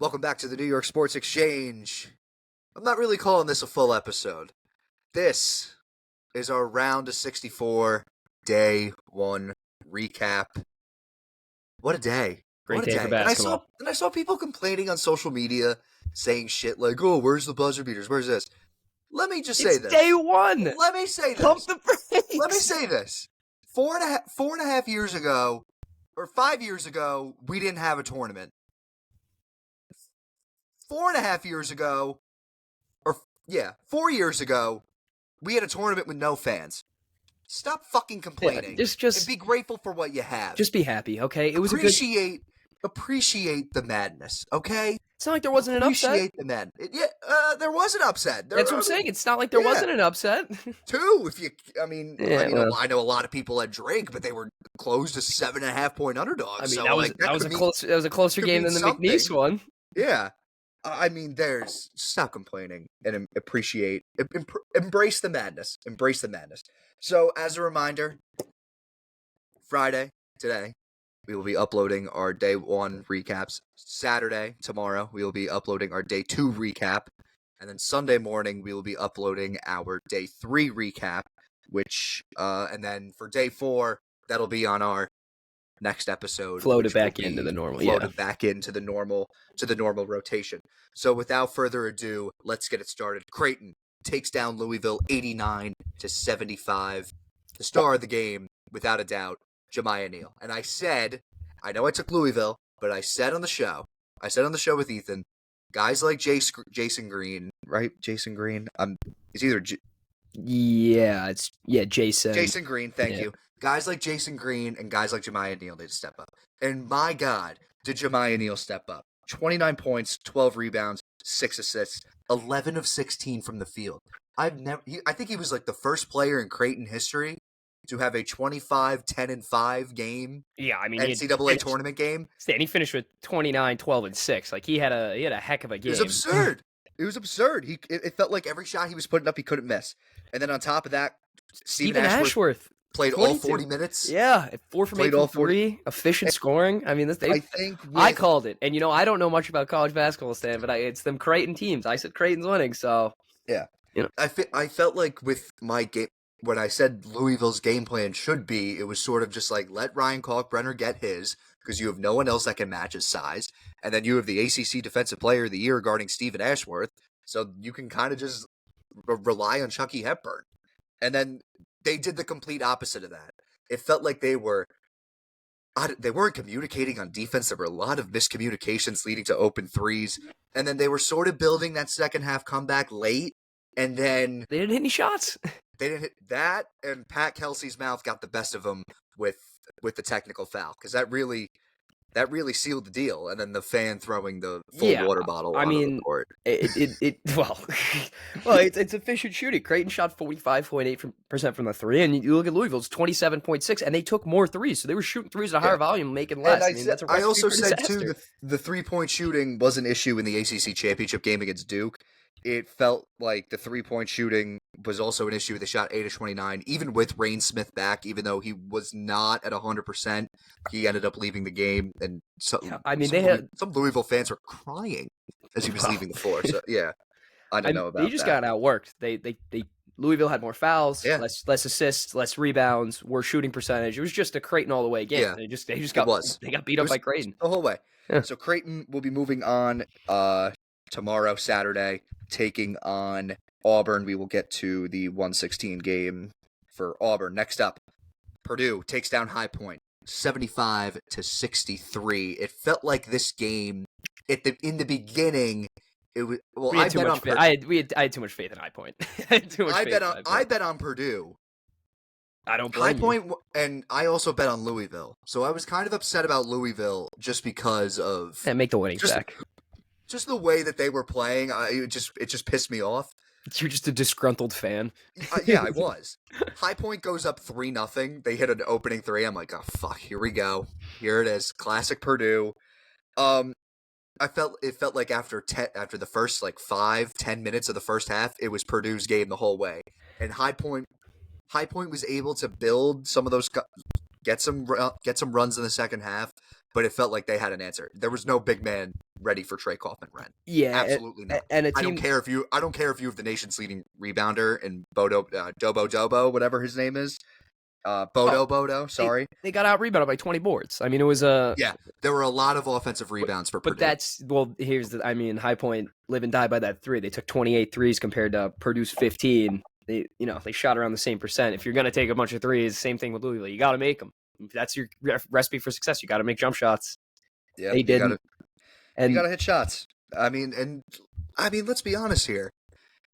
Welcome back to the New York Sports Exchange. I'm not really calling this a full episode. This is our round of 64 day one recap. What a day. Great day for basketball. And I saw people complaining on social media saying shit like, "Oh, where's the buzzer beaters? Where's this?" Let me just say It's this. day one. Let me say this. Pump the brakes. Let me say this. 4.5 years ago, or 5 years ago, we didn't have a tournament. 4.5 years ago, 4 years ago, we had a tournament with no fans. Stop fucking complaining. Yeah, and be grateful for what you have. Just be happy, okay? It was appreciate the madness, okay? It's not like there wasn't an upset. Appreciate the madness. There was an upset. That's what I'm saying. It's not like there wasn't an upset. Two, I know a lot of people had Drake, but they were close to 7.5 point underdogs. I mean, that was a closer game than the McNeese one. Yeah. Stop complaining and embrace the madness. Embrace the madness. So, as a reminder, Friday, today, we will be uploading our day one recaps. Saturday, tomorrow, we will be uploading our day two recap. And then Sunday morning, we will be uploading our day three recap, and then for day four, that'll be on our next episode. Floated back into the normal rotation. So without further ado, let's get it started. Creighton takes down Louisville 89-75. The star of the game, without a doubt, Jamiya Neal. And I know I took Louisville, but I said on the show with Ethan, guys like Jason Green, right? Jason Green. It's either Jason. Jason Green, thank you. Guys like Jason Green and guys like Jamiya Neal need to step up. And my God, did Jamiya Neal step up. 29 points, 12 rebounds, 6 assists, 11 of 16 from the field. I think he was like the first player in Creighton history to have a 25, 10, and 5 game. Yeah, I mean, NCAA tournament game. And he finished with 29, 12, and 6. Like, he had a heck of a game. It was absurd. It felt like every shot he was putting up, he couldn't miss. And then on top of that, Stephen Ashworth played 22. All 40 minutes. Yeah, 4 from 8 from 3, efficient scoring. I mean, I called it. And, I don't know much about college basketball, Stan, but it's them Creighton teams. I said Creighton's winning, so. Yeah. I felt like with my game, when I said Louisville's game plan should be, it was sort of just like, let Ryan Kalkbrenner get his, because you have no one else that can match his size. And then you have the ACC Defensive Player of the Year guarding Stephen Ashworth, so you can kind of just rely on Chucky Hepburn. And then they did the complete opposite of that. It felt like they weren't communicating on defense. There were a lot of miscommunications leading to open threes. And then they were sort of building that second half comeback late. And then they didn't hit any shots. They didn't hit that. And Pat Kelsey's mouth got the best of them with the technical foul. Because that really sealed the deal. And then the fan throwing the full water bottle onto the court. It's efficient shooting. Creighton shot 45.8% from the three, and you look at Louisville's 27.6%, and they took more threes, so they were shooting threes at a higher volume, making less. I also said too, the 3-point shooting was an issue in the ACC championship game against Duke. It felt like the 3-point shooting was also an issue. They shot 8 of 29, even with Rain Smith back, even though he was not at 100%. He ended up leaving the game, and some Louisville fans were crying as he was leaving the floor. So I don't know about that. They just got outworked. Louisville had more fouls, less assists, less rebounds, worse shooting percentage. It was just a Creighton all the way game. Yeah, they got beat up by Creighton the whole way. Yeah. So Creighton will be moving on tomorrow, Saturday, taking on Auburn. We will get to the 116 game for Auburn. Next up, Purdue takes down High Point 75-63. It felt like this game in the beginning. It was I had too much faith in High Point. I bet on Purdue. I don't blame High Point, and I also bet on Louisville. So I was kind of upset about Louisville just because of make the winnings back. Just the way that they were playing, it just pissed me off. You're just a disgruntled fan. Yeah, I was. High Point goes up 3-0. They hit an opening three. I'm like, oh fuck, here we go. Here it is, classic Purdue. It felt like after the first 5-10 minutes of the first half, it was Purdue's game the whole way. And High Point was able to build some of those, get some runs in the second half. but it felt like they had an answer. There was no big man ready for Trey Kaufman-Renn. Yeah, Absolutely not. and a I don't team. care if you have the nation's leading rebounder and Dobo, whatever his name is. Bodo, sorry. They got out rebounded by 20 boards. I mean, it was a Yeah, there were a lot of offensive rebounds for But Purdue. that's here's the. I mean, High Point live and die by that three. They took 28 threes compared to Purdue's 15. They shot around the same percent. If you're gonna take a bunch of threes, same thing with Louisville. You got to make them. That's your recipe for success. You got to make jump shots. Yeah, They didn't. You gotta hit shots. I mean, let's be honest here.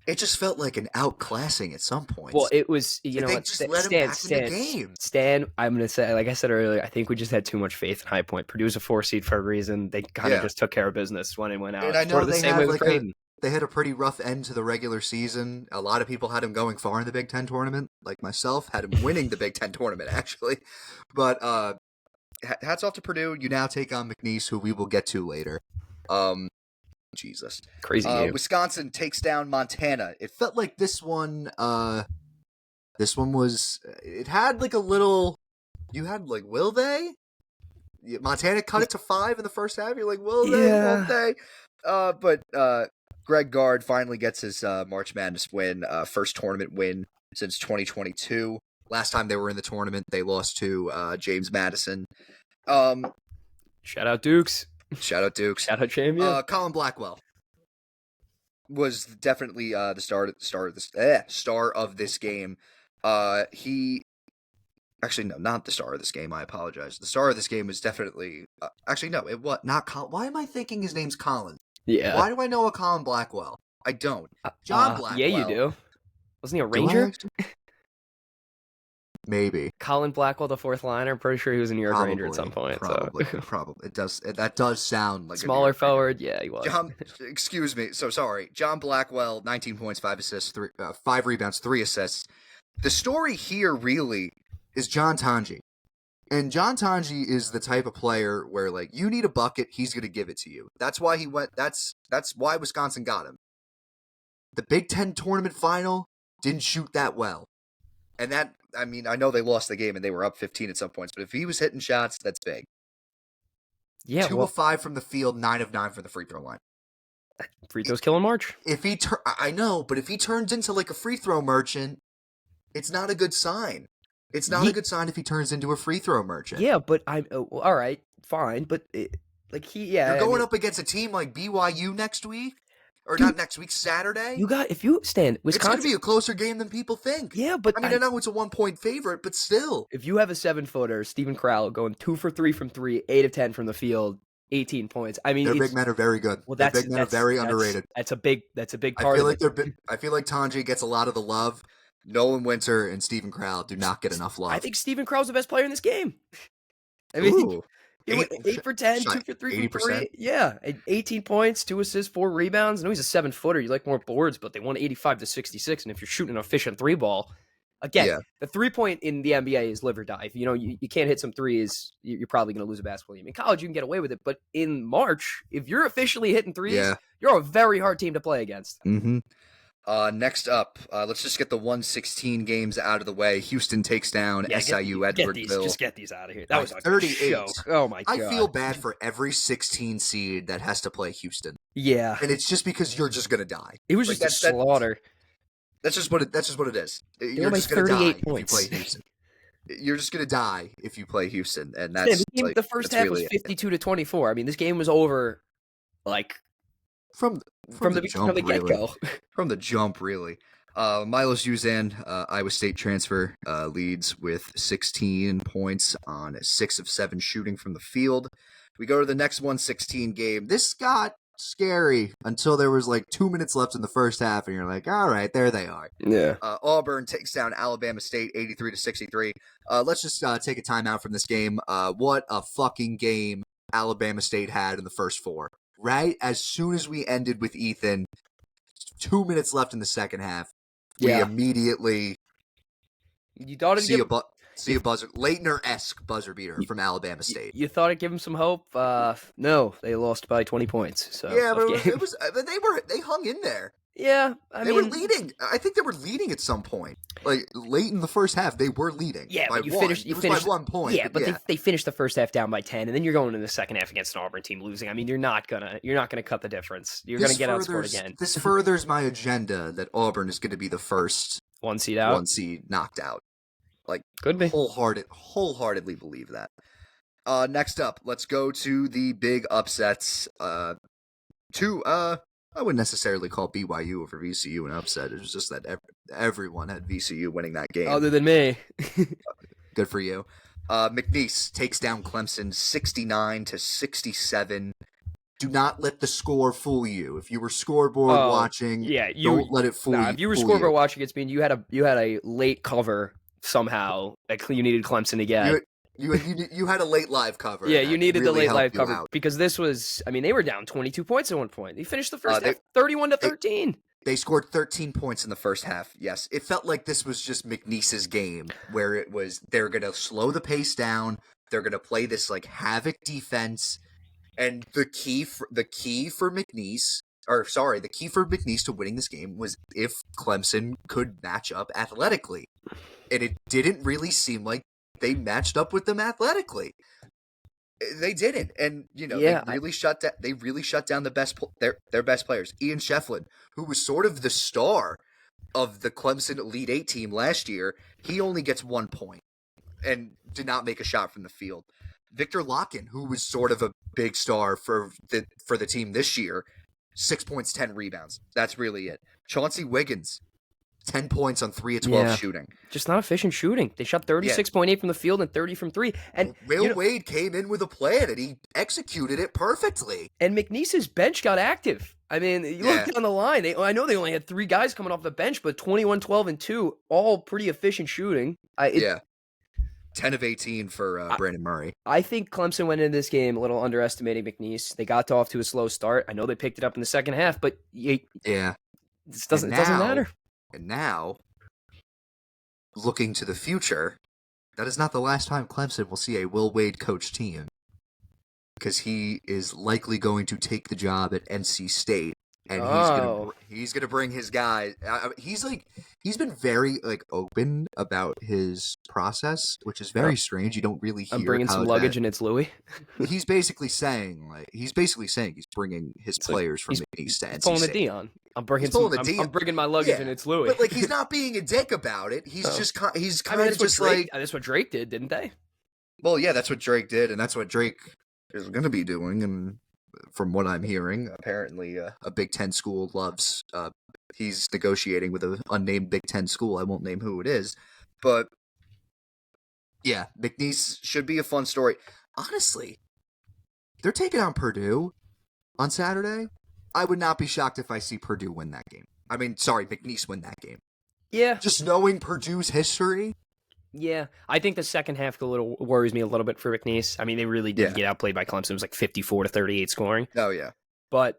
It just felt like an outclassing at some points. Well, it was, they just let him back in the game. Stan, I'm going to say, like I said earlier, I think we just had too much faith in High Point. Purdue's a 4 seed for a reason. They kind of just took care of business when it went out. And I know they had they had a pretty rough end to the regular season. A lot of people had him going far in the Big Ten tournament, like myself, had him winning the Big Ten tournament, actually. But hats off to Purdue. You now take on McNeese, who we will get to later. Jesus. Crazy game. Wisconsin takes down Montana. It felt like this one was, it had like a little, you had like, will they? Montana cut it to 5 in the first half. You're like, will they? Won't they? But Greg Gard finally gets his March Madness win, first tournament win since 2022. Last time they were in the tournament, they lost to James Madison. Shout out Dukes. Shout out Dukes. Shout out Champion. Colin Blackwell was definitely the star of this game. He actually no, not the star of this game. I apologize. The star of this game was definitely actually no. It was not Colin. Why am I thinking his name's Colin? Yeah. Why do I know a Colin Blackwell? I don't. John Blackwell. Yeah, you do. Wasn't he a Ranger? Maybe. Colin Blackwell, the fourth liner. I'm pretty sure he was a New York Probably, Ranger at some point. Probably. So. Probably. That does sound like smaller forward. Yeah, he was. Excuse me. So sorry. John Blackwell, 19 points, 5 assists, 5 rebounds, 3 assists. The story here really is John Tanji. And John Tanji is the type of player where, like, you need a bucket, he's going to give it to you. That's why he went. That's why Wisconsin got him. The Big Ten tournament final didn't shoot that well. And that, I mean, I know they lost the game and they were up 15 at some points, but if he was hitting shots, that's big. Yeah, 2 of 5 from the field, 9 of 9 from the free throw line. Free throws killing March. I know, but if he turns into like a free throw merchant, it's not a good sign. It's not a good sign if he turns into a free throw merchant. Yeah, but all right, fine, but you're going up against a team like BYU next week. Or not next week, Saturday? Wisconsin. It's going to be a closer game than people think. Yeah, but I know it's a 1-point favorite, but still. If you have a 7-footer, Steven Crowell, going 2 for 3 from 3, 8 of 10 from the field, 18 points. I mean, their big men are very good. Well, their big men are very underrated. That's a big part. I feel like Tanji gets a lot of the love. Nolan Winter and Steven Crowell do not get enough love. I think Steven Crowell's the best player in this game. I mean, he went 8 for 10, 2 for 3 from 3. Yeah, 18 points, 2 assists, 4 rebounds. I know he's a 7-footer. You like more boards, but they won 85-66. And if you're shooting an efficient 3-ball, again, the 3-point in the NBA is live or die. If you can't hit some threes, you're probably going to lose a basketball game. In college, you can get away with it, but in March, if you're officially hitting threes, you're a very hard team to play against. Mm-hmm. Next up, let's just get the 116 games out of the way. Houston takes down SIU Edwardsville. Just get these out of here. That was a 38. joke. Oh my god! I feel bad for every 16 seed that has to play Houston. Yeah, and it's just because you're just gonna die. It was just a slaughter. That's just what it is. You're just gonna die if you play Houston. You're just gonna die if you play Houston, and that's the first half was 52-24. I mean, this game was over, like. From the get-go. From the jump, really. Milos Uzan, Iowa State transfer, leads with 16 points on 6 of 7 shooting from the field. We go to the next 116 game. This got scary until there was like 2 minutes left in the first half, and you're like, all right, there they are. Yeah. Auburn takes down Alabama State 83-63. Let's just take a timeout from this game. What a fucking game Alabama State had in the first 4. Right as soon as we ended with Ethan, 2 minutes left in the second half, we immediately see a buzzer, Leitner-esque buzzer beater from Alabama State. You thought it'd give them some hope? No, they lost by 20 points. So yeah, but it was they hung in there. Yeah, They were leading. I think they were leading at some point. Like late in the first half, they were leading. Yeah, by but you one. finished. You It was finished by 1 point. Yeah, but they finished the first half down by 10, and then you're going into the second half against an Auburn team losing. I mean, you're not gonna cut the difference. You're gonna get outscored again. This furthers my agenda that Auburn is going to be the first one seed out, knocked out. Like could be wholeheartedly believe that. Next up, let's go to the big upsets. I wouldn't necessarily call BYU over VCU an upset. It was just that everyone had VCU winning that game. Other than me. Good for you. McNeese takes down Clemson 69-67. Do not let the score fool you. If you were scoreboard watching, don't let it fool you. If you were scoreboard watching, it's mean you had a late cover somehow that you needed Clemson to get. You had a late live cover. Yeah, you needed the late live cover because this was. I mean, they were down 22 points at one point. They finished the first half 31-13. They scored 13 points in the first half. Yes, it felt like this was just McNeese's game, where it was they're gonna slow the pace down. They're gonna play this like havoc defense, and the key for McNeese to winning this game was if Clemson could match up athletically, and it didn't really seem like they matched up with them athletically. They didn't, and they really shut down their best players. Ian Shefflin, who was sort of the star of the Clemson Elite Eight team last year, he only gets 1 point and did not make a shot from the field. Victor Locken, who was sort of a big star for the team this year, 6 points, 10 rebounds. That's really it. Chauncey Wiggins, 10 points on 3 of 12 shooting. Just not efficient shooting. They shot 36.8 from the field and 30 from 3. And Will Wade came in with a plan, and he executed it perfectly. And McNeese's bench got active. I mean, you look down the line. I know they only had 3 guys coming off the bench, but 21, 12, and 2, all pretty efficient shooting. 10 of 18 for Brandon Murray. I think Clemson went into this game a little underestimating McNeese. They got off to a slow start. I know they picked it up in the second half, but it doesn't matter. And now, looking to the future, that is not the last time Clemson will see a Will Wade coach team, because he is likely going to take the job at NC State, and he's gonna bring his guys. He's been very open about his process, which is very strange. You don't really hear. I'm bringing some luggage, and it's Louis. He's basically saying he's bringing his players from McNeese to NC State. Pulling the Dion. I'm bringing my luggage, and it's Louis. But he's not being a dick about it. He's that's what Drake did, didn't they? Well, yeah, that's what Drake did, and that's what Drake is going to be doing. And from what I'm hearing, apparently a Big Ten school loves. He's negotiating with an unnamed Big Ten school. I won't name who it is, but yeah, McNeese should be a fun story. Honestly, they're taking on Purdue on Saturday. I would not be shocked if I see Purdue win that game. McNeese win that game. Yeah. Just knowing Purdue's history. Yeah. I think the second half worries me a little bit for McNeese. I mean, they really did get outplayed by Clemson. It was 54-38 scoring. Oh, yeah. But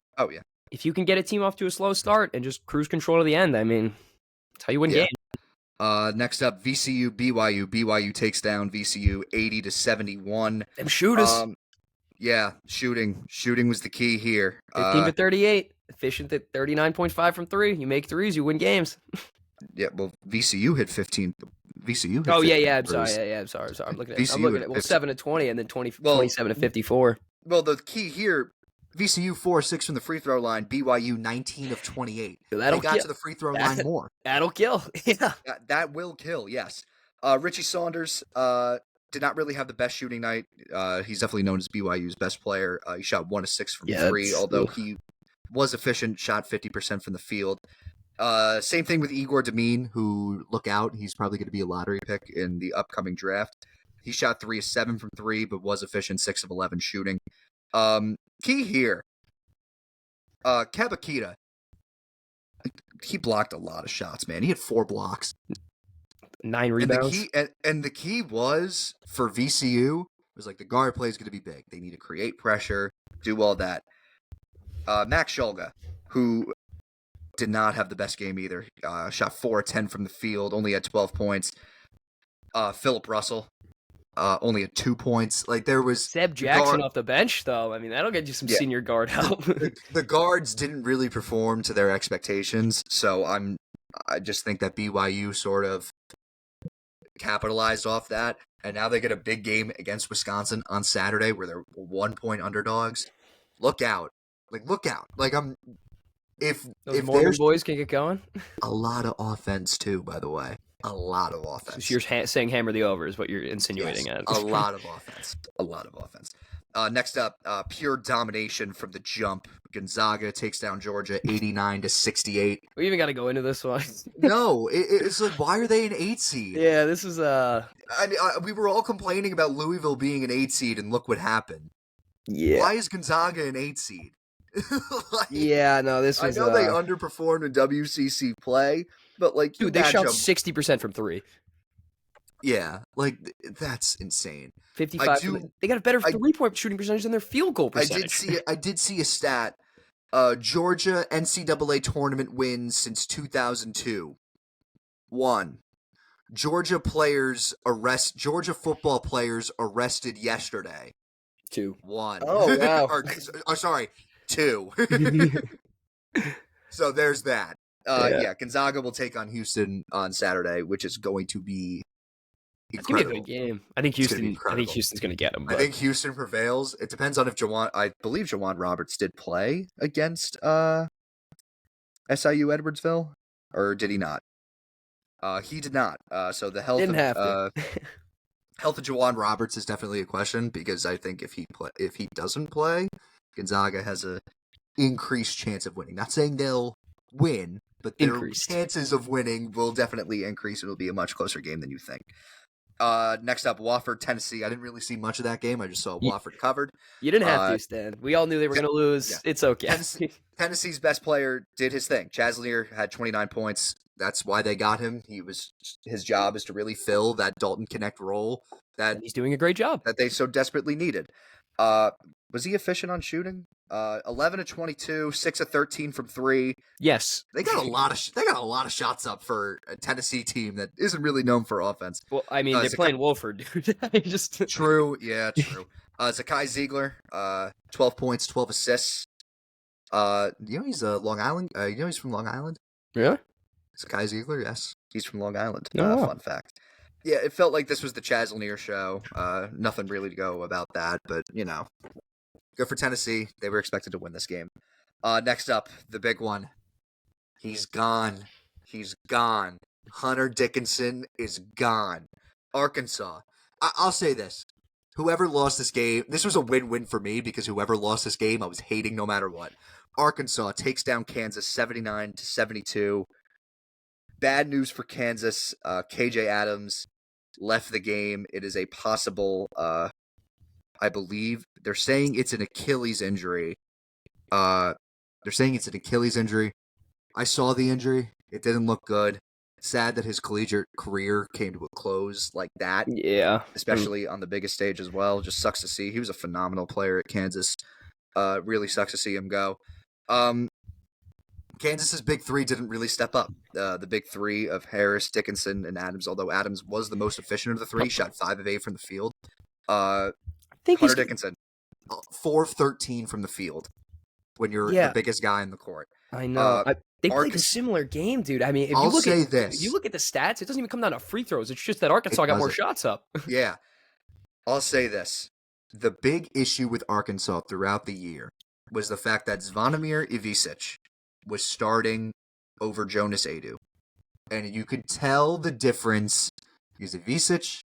if you can get a team off to a slow start and just cruise control to the end, I mean, that's how you win games. Next up, VCU, BYU. BYU takes down VCU 80-71. Them shooters. Shooting. Shooting was the key here. 15-38. Efficient at 39.5 from 3. You make threes, you win games. Well, VCU hit 15. VCU hit 15 I'm sorry. I'm sorry. I'm looking at it. Well, 7-20 and then 27-54. Well, the key here, VCU 4-6 from the free throw line. BYU 19 of 28. They got to the free throw line more. That'll kill. Yeah. That will kill, yes. Richie Saunders did not really have the best shooting night. He's definitely known as BYU's best player. He shot 1 of 6 from 3, although he was efficient, shot 50% from the field. Same thing with Igor Demine, who, look out, he's probably going to be a lottery pick in the upcoming draft. He shot 3 of 7 from 3, but was efficient, 6 of 11 shooting. Key here, Kabakita, he blocked a lot of shots, man. He had 4 blocks. 9 rebounds. And the key was, for VCU, was the guard play is going to be big. They need to create pressure, do all that. Max Shulga, who did not have the best game either. Shot 4 of 10 from the field, only had 12 points. Philip Russell, only at 2 points. Like there was Seb Jackson off the bench, though. I mean, that'll get you some senior guard help. The guards didn't really perform to their expectations, so I just think that BYU sort of capitalized off that, and now they get a big game against Wisconsin on Saturday where they're 1-point underdogs. Look out. Like if Mormon boys can get going. A lot of offense too, by the way. A lot of offense. So you're saying hammer the over is what you're insinuating at. A lot of offense. Next up, pure domination from the jump. Gonzaga takes down Georgia 89-68. We even got to go into this one. No, it's like, why are they an 8 seed? Yeah, this is I mean, we were all complaining about Louisville being an 8 seed, and look what happened. Yeah. Why is Gonzaga an 8 seed? Yeah, no, this was. I know they underperformed in WCC play, but like, dude, they shot 60% from 3. Yeah, like that's insane. 55. They got a better 3-point shooting percentage than their field goal percentage. I did see a stat. Georgia NCAA tournament wins since 2002. 1. Georgia football players arrested yesterday. 2. 1. Oh wow. Sorry, 2. So there's that. Yeah, Gonzaga will take on Houston on Saturday, which is going to be incredible. It's gonna be a good game. I think Houston's gonna get them. I think Houston prevails. It depends on if I believe Jawan Roberts did play against SIU Edwardsville, or did he not? He did not. So the health health of Jawan Roberts is definitely a question, because I think if he doesn't play, Gonzaga has a increased chance of winning. Not saying they'll win, but their chances of winning will definitely increase. It'll be a much closer game than you think. Next up, Wofford, Tennessee. I didn't really see much of that game. I just saw Wofford covered. You didn't have to, Stan. We all knew they were going to lose. Yeah. It's okay. Tennessee's best player did his thing. Chaz Lear had 29 points. That's why they got him. His job is to really fill that Dalton Connect role that he's doing a great job, that they so desperately needed. Was he efficient on shooting? 11 of 22, 6 of 13 from 3. Yes, they got a lot of shots up for a Tennessee team that isn't really known for offense. Well, I mean, they're playing Wolford, dude. True, yeah, true. Zakai Ziegler, 12 points, 12 assists. He's Long Island. He's from Long Island. Really? Zakai Ziegler, yes, he's from Long Island. Oh. Fun fact. Yeah, it felt like this was the Chaz Lanier show. Nothing really to go about that, but good for Tennessee. They were expected to win this game. Next up, the big one. He's gone. Hunter Dickinson is gone. Arkansas. I'll say this. Whoever lost this game, this was a win-win for me, because whoever lost this game, I was hating no matter what. Arkansas takes down Kansas 79-72. Bad news for Kansas. KJ Adams left the game. It is a possible, I believe, they're saying it's an Achilles injury. I saw the injury. It didn't look good. Sad that his collegiate career came to a close like that. Yeah. Especially on the biggest stage as well. Just sucks to see. He was a phenomenal player at Kansas. Really sucks to see him go. Kansas's big three didn't really step up. The big three of Harris, Dickinson, and Adams, although Adams was the most efficient of the three, shot 5 of 8 from the field. I think Hunter Dickinson, 4 of 13 from the field when you're the biggest guy in the court. I know. They played a similar game, dude. I mean, if you look at the stats, it doesn't even come down to free throws. It's just that Arkansas got more shots up. Yeah. I'll say this. The big issue with Arkansas throughout the year was the fact that Zvonimir Ivisic was starting over Jonas Adu. And you could tell the difference because Ivisic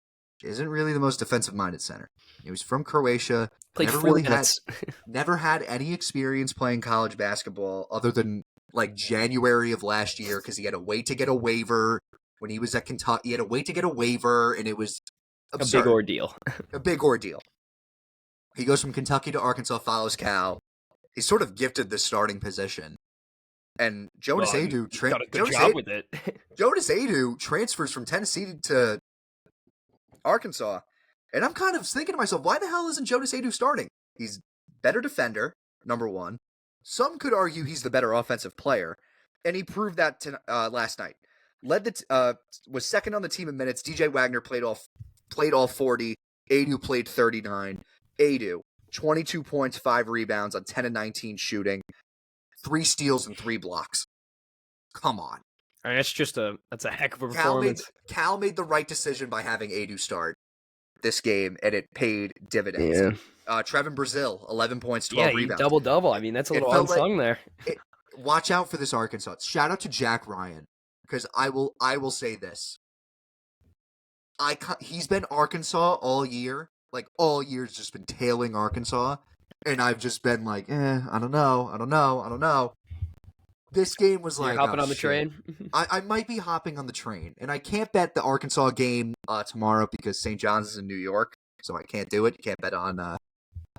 isn't really the most defensive-minded center. He was from Croatia. Played 4 minutes. Never had any experience playing college basketball other than like January of last year, because he had to wait to get a waiver when he was at Kentucky. He had to wait to get a waiver, and it was absurd. A big ordeal. A big ordeal. He goes from Kentucky to Arkansas, follows Cal. He's sort of gifted the starting position. And Jonas Adu Jonas Adu transfers from Tennessee to Arkansas. And I'm kind of thinking to myself, why the hell isn't Jonas Adu starting? He's better defender, number one. Some could argue he's the better offensive player, and he proved that last night. Was second on the team in minutes. DJ Wagner played all 40. Adu played 39. Adu, 22 points, 5 rebounds on 10 and 19 shooting, 3 steals and 3 blocks. Come on. I mean, that's a heck of a performance. Cal made the right decision by having Adu start this game, and it paid dividends. Yeah. Trevin Brazil, 11 points, 12 rebounds. Double-double. I mean, that's a little unsung there. Watch out for this Arkansas. Shout out to Jack Ryan, because I will say this. He's been Arkansas all year. Like, all year's just been tailing Arkansas. And I've just been like, I don't know. This game was like, you're hopping on the train? I might be hopping on the train. And I can't bet the Arkansas game tomorrow because St. John's is in New York. So I can't do it. You can't bet on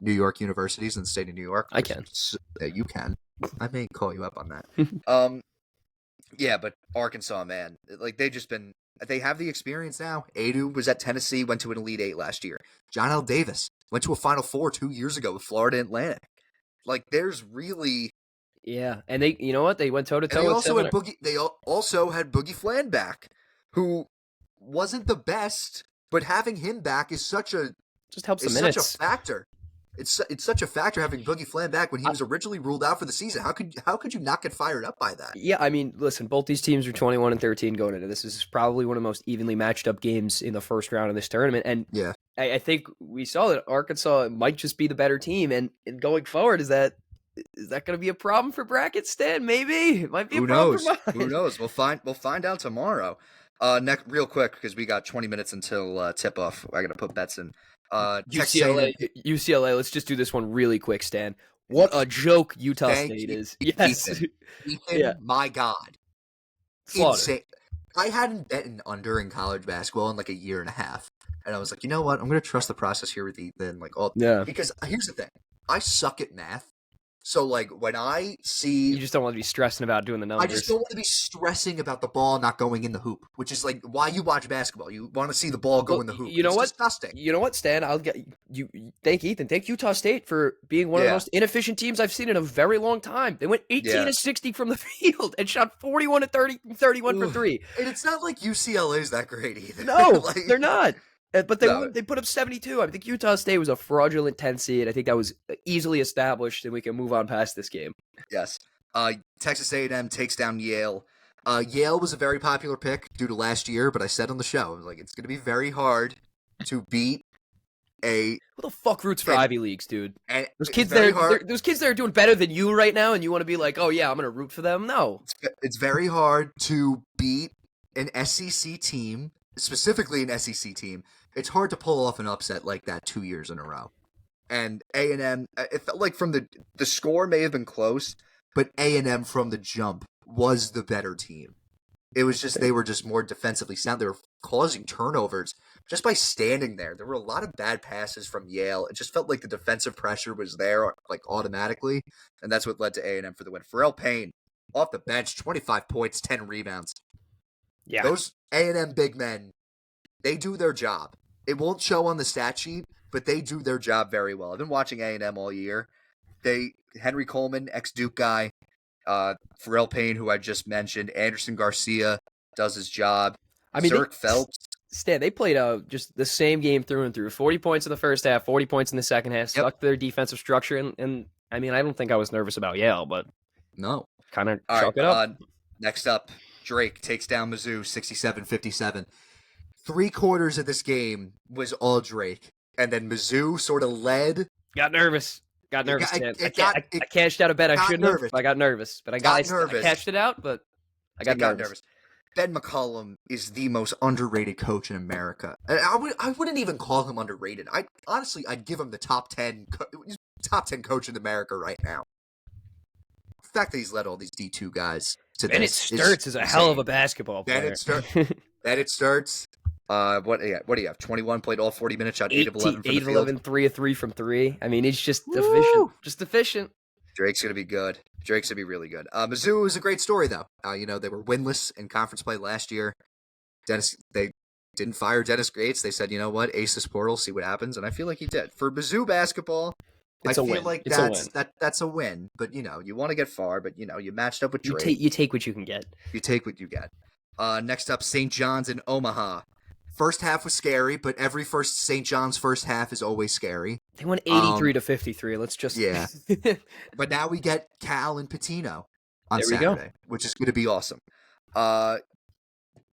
New York universities in the state of New York. I can. You can. I may call you up on that. Yeah, but Arkansas, man. Like, they have the experience now. Adu was at Tennessee, went to an Elite Eight last year. John L. Davis went to a Final Four 2 years ago with Florida Atlantic. Like, there's really... Yeah, and they, you know what? They went toe-to-toe with They also had Boogie Flan back, who wasn't the best, but having him back is such a... Just helps the minutes. Such a factor. It's such a factor having Boogie Flan back when he was originally ruled out for the season. How could you not get fired up by that? Yeah, I mean, listen, both these teams are 21-13 going into this. This is probably one of the most evenly matched up games in the first round of this tournament. And yeah, I think we saw that Arkansas might just be the better team. And going forward, is that going to be a problem for bracket Stan? Maybe it might be. Who knows? Who knows? We'll find out tomorrow. Next, real quick, because we got 20 minutes until tip off. I got to put bets in. UCLA. Let's just do this one really quick, Stan. What a joke Utah State is. Yes, Ethan, yeah. My God, insane. I hadn't bet an under in college basketball in like a year and a half, and I was like, you know what? I'm going to trust the process here with Ethan. Because here's the thing: I suck at math. So, like, when I see... You just don't want to be stressing about doing the numbers. I just don't want to be stressing about the ball not going in the hoop, which is, like, why you watch basketball. You want to see the ball go in the hoop. You know what? Disgusting. You know what, Stan? I'll get you. Thank Ethan. Thank Utah State for being one of the most inefficient teams I've seen in a very long time. They went 18 of 60 from the field and shot 41 of 31 for 3. And it's not like UCLA is that great either. No, they're not. But they put up 72. I think Utah State was a fraudulent 10 seed. I think that was easily established, and we can move on past this game. Yes. Texas A&M takes down Yale. Yale was a very popular pick due to last year, but I said on the show, I was like, it's going to be very hard to beat a... Who the fuck roots for Ivy Leagues, dude? Those kids that are doing better than you right now, and you want to be like, oh yeah, I'm going to root for them? No. It's very hard to beat an SEC team, specifically an SEC team. It's hard to pull off an upset like that 2 years in a row. And A&M, it felt like from the score may have been close, but A&M from the jump was the better team. It was just, they were just more defensively sound. They were causing turnovers just by standing there. There were a lot of bad passes from Yale. It just felt like the defensive pressure was there, like, automatically. And that's what led to A&M for the win. Pharrell Payne, off the bench, 25 points, 10 rebounds. Yeah. Those A&M big men, they do their job. It won't show on the stat sheet, but they do their job very well. I've been watching A&M all year. Henry Coleman, ex-Duke guy, Pharrell Payne, who I just mentioned, Anderson Garcia does his job. I mean, Zerk Phelps. Stan, they played just the same game through and through. 40 points in the first half, 40 points in the second half, stuck to their defensive structure. And I mean, I don't think I was nervous about Yale, but no, kind of chalk it up. Next up, Drake takes down Mizzou 67-57. 3/4 of this game was all Drake. And then Mizzou sort of led. Got nervous. Stan. I cashed out a bet I shouldn't have. I got nervous. But I cashed it out, but I got nervous. Ben McCollum is the most underrated coach in America. I wouldn't even call him underrated. I'd give him the top 10 coach in America right now. The fact that he's led all these D2 guys to Bennett Sturts is a hell of a basketball player. Bennett Sturts. What do you have? 21, played all 40 minutes, shot 8 of 11 from the field. 8 of 11, 3 of 3 from 3. I mean, he's just efficient. Just efficient. Drake's going to be good. Drake's going to be really good. Mizzou is a great story, though. They were winless in conference play last year. They didn't fire Dennis Gates. They said, you know what, ace this portal, see what happens. And I feel like he did. For Mizzou basketball, I feel like that's a win. But, you want to get far, but, you matched up with Drake. You take what you can get. You take what you get. Next up, St. John's in Omaha. First half was scary, but every St. John's first half is always scary. They won 83-53. Let's just yeah. But now we get Cal and Pitino on Saturday, which is going to be awesome.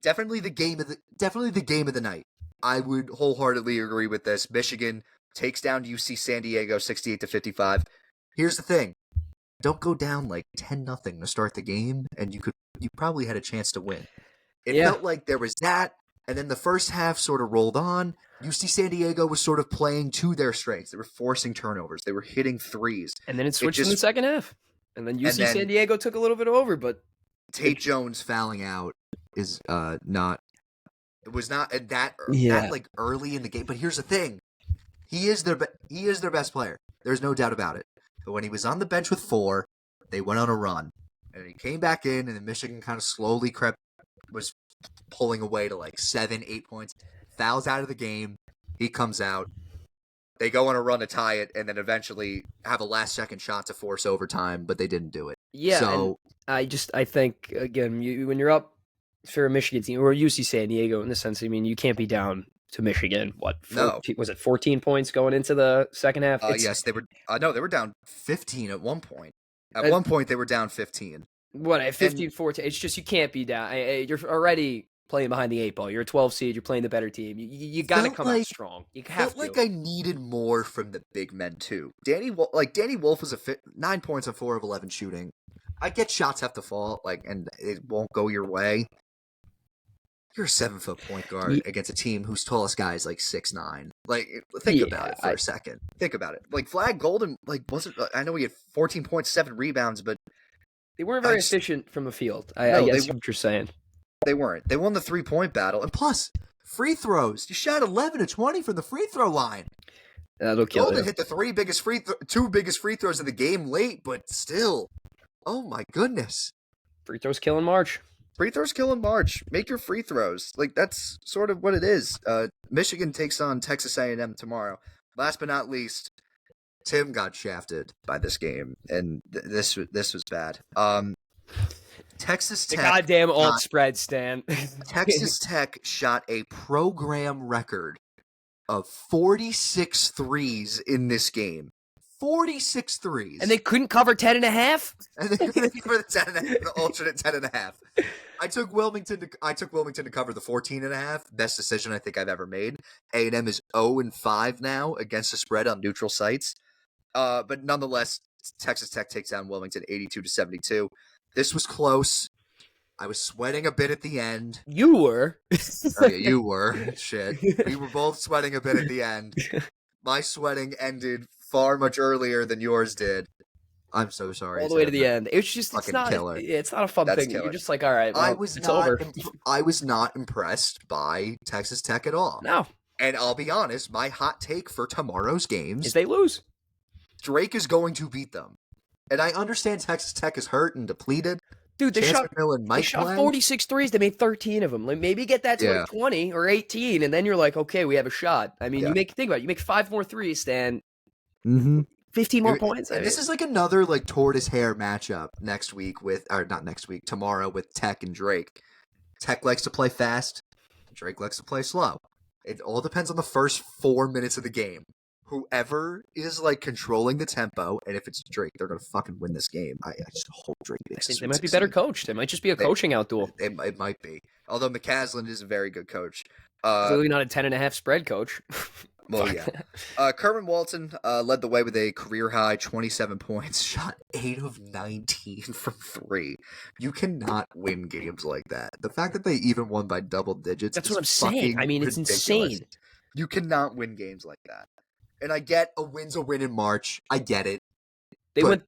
Definitely the game of the night. I would wholeheartedly agree with this. Michigan takes down UC San Diego 68-55. Here's the thing. Don't go down like 10-0 to start the game, and you probably had a chance to win. It felt like there was that, and then the first half sort of rolled on. UC San Diego was sort of playing to their strengths. They were forcing turnovers. They were hitting threes. And then it switched in the second half. And then UC San Diego took a little bit over, but Tate Jones fouling out is not that like early in the game. But here's the thing. He is their best player. There's no doubt about it. But when he was on the bench with 4, they went on a run. And he came back in, and then Michigan kind of slowly was pulling away to like 7-8 points. Fouls out of the game. He comes out. They go on a run to tie it, and then eventually have a last-second shot to force overtime, but they didn't do it. Yeah, so I think, again, when you're up for a Michigan team, or UC San Diego in the sense, I mean, you can't be down to Michigan. Was it 14 points going into the second half? Yes, they were. No, they were down 15 at one point. At one point, they were down 15. What, at 15-14? It's just you can't be down. You're already playing behind the 8 ball. You're a 12 seed. You're playing the better team. You got to come out strong. You have to. Felt like I needed more from the big men too. Danny Wolf was 9 points on 4 of 11 shooting. I get shots have to fall, and it won't go your way. You're a 7-foot point guard against a team whose tallest guy is 6'9". Think about it for a second. Think about it. Flag Golden, wasn't. I know he had 14 points, 7 rebounds, but they weren't very efficient from the field. I guess what you're saying. They weren't. They won the 3-point battle, and plus free throws. You shot 11 of 20 from the free throw line. That'll kill Golden you. hit the 2 biggest free throws of the game late, but still, oh my goodness. Free throws killing March. Free throws killing March. Make your free throws. That's sort of what it is. Michigan takes on Texas A&M tomorrow. Last but not least, Tim got shafted by this game, and this was bad. Texas Tech. The goddamn alt spread, Stan. Texas Tech shot a program record of 46 threes in this game. 46 threes. And they couldn't cover 10.5? And they couldn't cover the 10.5, the alternate 10.5. I took Wilmington to cover the 14.5. Best decision I think I've ever made. A&M is 0-5 now against the spread on neutral sites. But nonetheless, Texas Tech takes down Wilmington 82-72. This was close. I was sweating a bit at the end. You were. Oh, yeah, you were. Shit. We were both sweating a bit at the end. My sweating ended far much earlier than yours did. I'm so sorry. All the way to the end. It's just it's not a fun thing. You're just like, all right, well, it's over. I was not impressed by Texas Tech at all. No. And I'll be honest, my hot take for tomorrow's games is they lose. Drake is going to beat them. And I understand Texas Tech is hurt and depleted. Dude, they shot 46 threes. They made 13 of them. Maybe get that to 20 or 18, and then you're like, okay, we have a shot. I mean, think about it. You make 5 more threes, Stan. 15 more points. This is another tortoise hare matchup next week tomorrow with Tech and Drake. Tech likes to play fast. Drake likes to play slow. It all depends on the first 4 minutes of the game. Whoever is controlling the tempo, and if it's Drake, they're gonna fucking win this game. I just hope Drake makes it. They might be better coached. It might just be a coaching out duel. It might be. Although McCaslin is a very good coach. Clearly not a 10.5 spread coach. Well, yeah. Kerwin Walton led the way with a career-high 27 points, shot 8 of 19 from 3. You cannot win games like that. The fact that they even won by double digits That's what I'm saying. I mean, it's insane. You cannot win games like that. And I get a win's a win in March. I get it. They went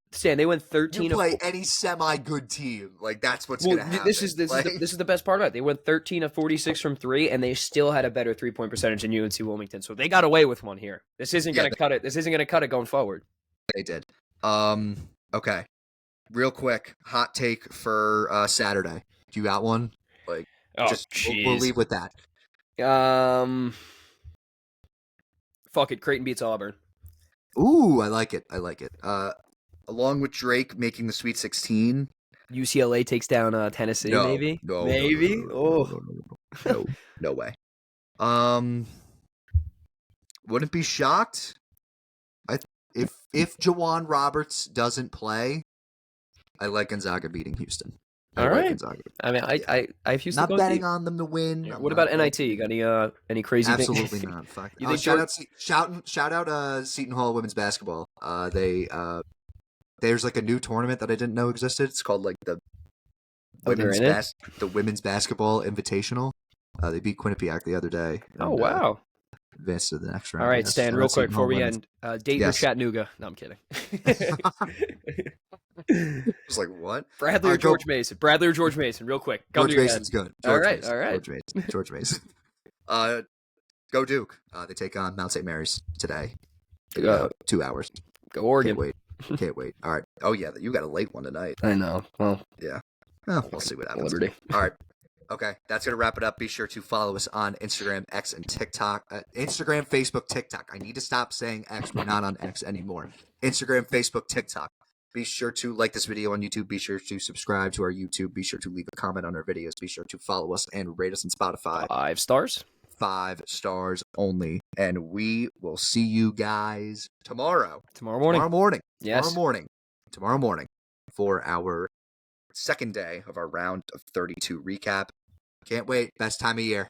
13. You play any semi-good team, that's what's going to happen. This is the best part about it. They went 13 of 46 from 3, and they still had a better 3-point percentage than UNC Wilmington. So they got away with one here. This isn't going to cut it. This isn't going to cut it going forward. They did. Okay. Real quick, hot take for Saturday. Do you got one? We'll leave with that. Fuck it. Creighton beats Auburn. Ooh, I like it. Along with Drake making the Sweet 16. UCLA takes down Tennessee, maybe? No, maybe? No way. Wouldn't be shocked. If Jawan Roberts doesn't play, I like Gonzaga beating Houston. All right. Gonzaga. I mean, I have Houston. Not betting on them to win. Yeah. What about NIT? You got any crazy? Absolutely not. Fuck. You think shout out Seton Hall women's basketball. There's like a new tournament that I didn't know existed. It's called like the women's basketball invitational. They beat Quinnipiac the other day. Oh wow! Advanced to the next round. All right, Stan. Real quick before we end, Dayton or Chattanooga? No, I'm kidding. It's like what? Bradley or George Mason? Bradley or George Mason? Real quick. George Mason's good. All right. George Mason. Go Duke. They take on Mount St. Mary's today. 2 hours. Go Oregon. Can't wait. All right. Oh yeah, you got a late one tonight. I know. Well, yeah. Well, we'll see what happens. Liberty. All right. Okay, that's going to wrap it up. Be sure to follow us on Instagram, X, and TikTok. Instagram, Facebook, TikTok. I need to stop saying X. We're not on X anymore. Instagram, Facebook, TikTok. Be sure to like this video on YouTube. Be sure to subscribe to our YouTube. Be sure to leave a comment on our videos. Be sure to follow us and rate us on Spotify. 5 stars. 5 stars only. And we will see you guys tomorrow. Tomorrow morning. Yes. Tomorrow morning for our second day of our round of 32 recap. Can't wait. Best time of year.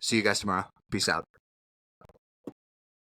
See you guys tomorrow. Peace out.